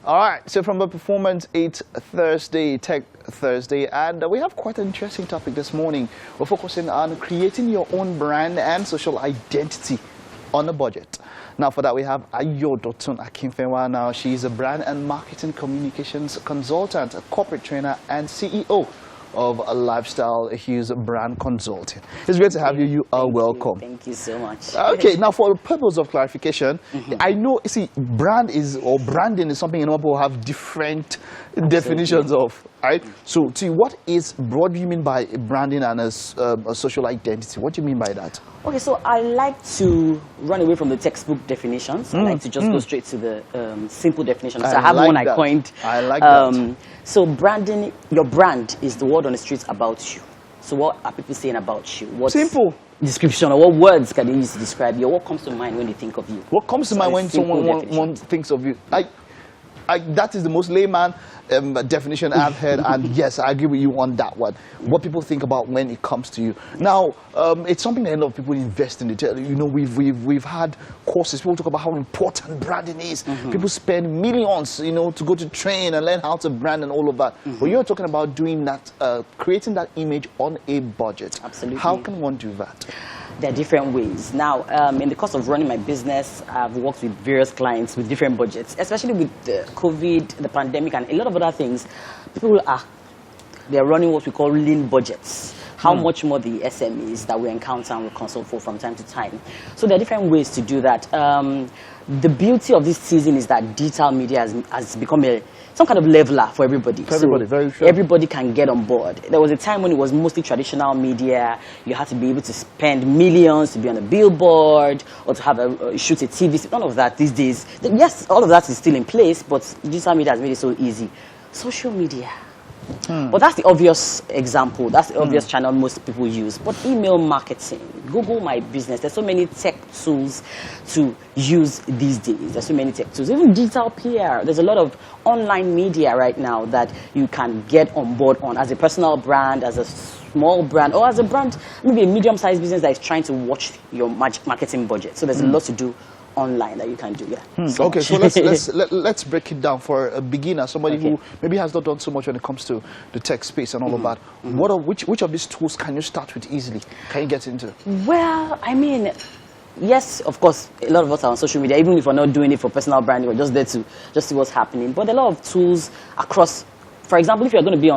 All right, so from the Performance 8 Thursday, Tech Thursday, and we have quite an interesting topic this morning. We're focusing on creating your own brand and social identity on a budget. Now for that we have Ayodotun Akinfenwa. Now she's a brand and marketing communications consultant, a corporate trainer and CEO of Lifestyles Hues Brand Consulting. It's great to have you. You are welcome. Thank you so much. Okay, now for the purpose of clarification, I know, see, branding is something people have different definitions of, right? So, what do you mean by branding and a social identity? What do you mean by that? Okay, so I like to run away from the textbook definitions. I like to just go straight to the simple definitions. So I have one I coined. I like that. So branding, your brand is the word on the streets about you. So what are people saying about you? What simple description, or what words can they use to describe you? Or what comes to mind when they think of you? What comes to mind when someone thinks of you? That is the most layman definition I've heard, and yes, I agree with you on that one. What people think about when it comes to you. Now, it's something that a lot of people invest in. You know, we've had courses. People talk about how important branding is. People spend millions, you know, to go to train and learn how to brand and all of that. But you're talking about doing that, creating that image on a budget. Absolutely. How can one do that? There are different ways. Now, in the course of running my business, I've worked with various clients with different budgets, especially with the COVID, the pandemic, and a lot of other things. People they're running what we call lean budgets. How much more the SMEs that we encounter and we consult for from time to time. So there are different ways to do that. The beauty of this season is that digital media has become some kind of leveler for everybody. For everybody, very true. Everybody can get on board. There was a time when it was mostly traditional media. You had to be able to spend millions to be on a billboard or to have shoot a TV. None of that these days. Yes, all of that is still in place, but digital media has made it so easy. Social media. But that's the obvious example. That's the obvious channel most people use. But email marketing, Google My Business, there's so many tech tools to use these days. There's so many tech tools. Even digital PR. There's a lot of online media right now that you can get on board on as a personal brand, as a small brand, or as a brand, maybe a medium-sized business that is trying to watch your marketing budget. So there's a lot to do online that you can do. Okay, so let's break it down for a beginner, somebody who maybe has not done so much when it comes to the tech space and all of that. Which of these tools can you start with easily? Can you get into? Well, I mean, yes, of course, a lot of us are on social media, even if we're not doing it for personal branding, we're just there to just see what's happening. But a lot of tools across, for example, if you're going to be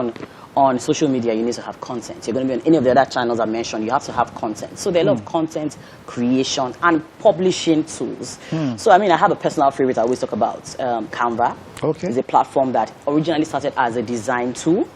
on social media, you need to have content. You're going to be on any of the other channels I mentioned, you have to have content. So there are a lot of content creation and publishing tools. So I mean, I have a personal favorite I always talk about, Canva. Okay. It's a platform that originally started as a design tool,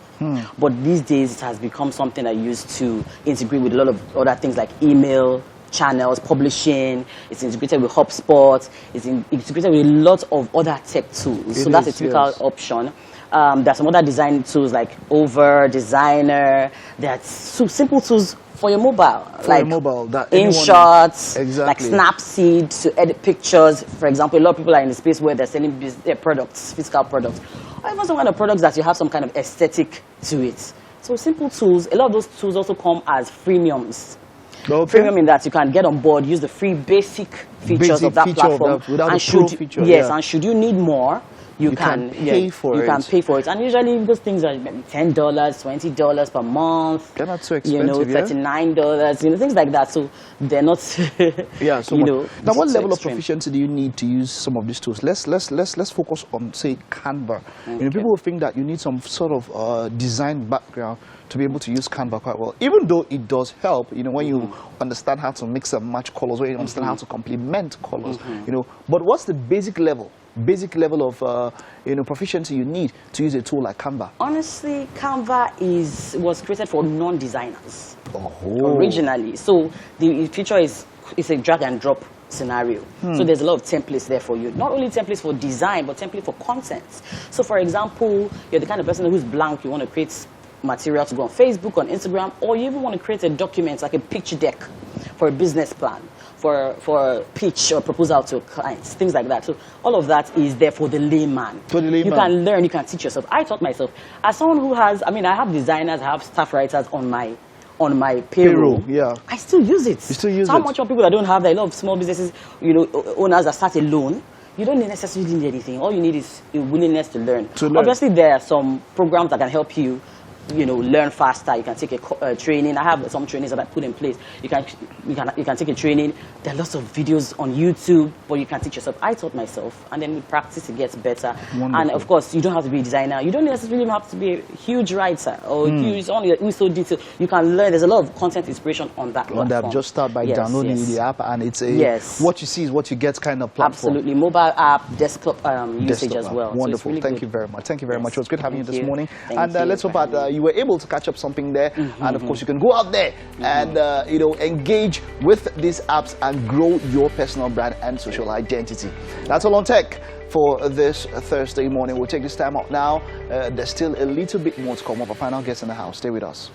but these days it has become something I use to integrate with a lot of other things like email channels, publishing. It's integrated with HubSpot. It's integrated with a lot of other tech tools. So that's a typical option. There's some other design tools like Over, Designer. There's simple tools for your mobile, like InShots, like Snapseed to edit pictures. For example, a lot of people are in the space where they're selling their products, physical products, or even some kind of products that you have some kind of aesthetic to it. So simple tools. A lot of those tools also come as freemiums. Premium in that you can get on board, use the free basic features of that platform, and should you need more, you can pay for it. And usually those things are maybe $10, $20 per month. They're not so expensive, $39, things like that. So they're not. Now, what level of proficiency do you need to use some of these tools? Let's focus on, say, Canva. People will think that you need some sort of design background to be able to use Canva quite well, even though it does help, when you understand how to mix and match colors, when you understand how to complement colors, But what's the basic level of proficiency you need to use a tool like Canva? Honestly, Canva was created for non-designers originally. So the feature is a drag and drop scenario. So there's a lot of templates there for you. Not only templates for design, but templates for content. So for example, you're the kind of person who's blank, you want to create material to go on Facebook, on Instagram, or you even want to create a document like a pitch deck for a business plan, for a pitch or proposal to clients, things like that. So all of that is there for the layman. You can learn, you can teach yourself. I taught myself as someone who has, I have designers, I have staff writers on my payroll. I still use it. You still use it? How much of people that don't have that? A lot of small businesses, owners that start alone, you don't necessarily need anything. All you need is a willingness to learn. Obviously, there are some programs that can help you, learn faster. You can take a training. I have some trainings that I put in place. You can take a training. There are lots of videos on YouTube, but you can teach yourself. I taught myself, and then with practice, it gets better. Wonderful. And of course, you don't have to be a designer. You don't necessarily have to be a huge writer or use only who's so detailed. You can learn. There's a lot of content inspiration on that platform. Just start by downloading the app, and it's what you see is what you get kind of platform. Absolutely, mobile app, desktop usage as well. Wonderful. So really Thank you very much. Thank you very much. It was good having you this morning. Thank you. Let's hope that you were able to catch up something there. And of course, you can go out there and engage with these apps and grow your personal brand and social identity. That's all on tech for this Thursday morning. We'll take this time out now. There's still a little bit more to come up. A final guest in the house. Stay with us.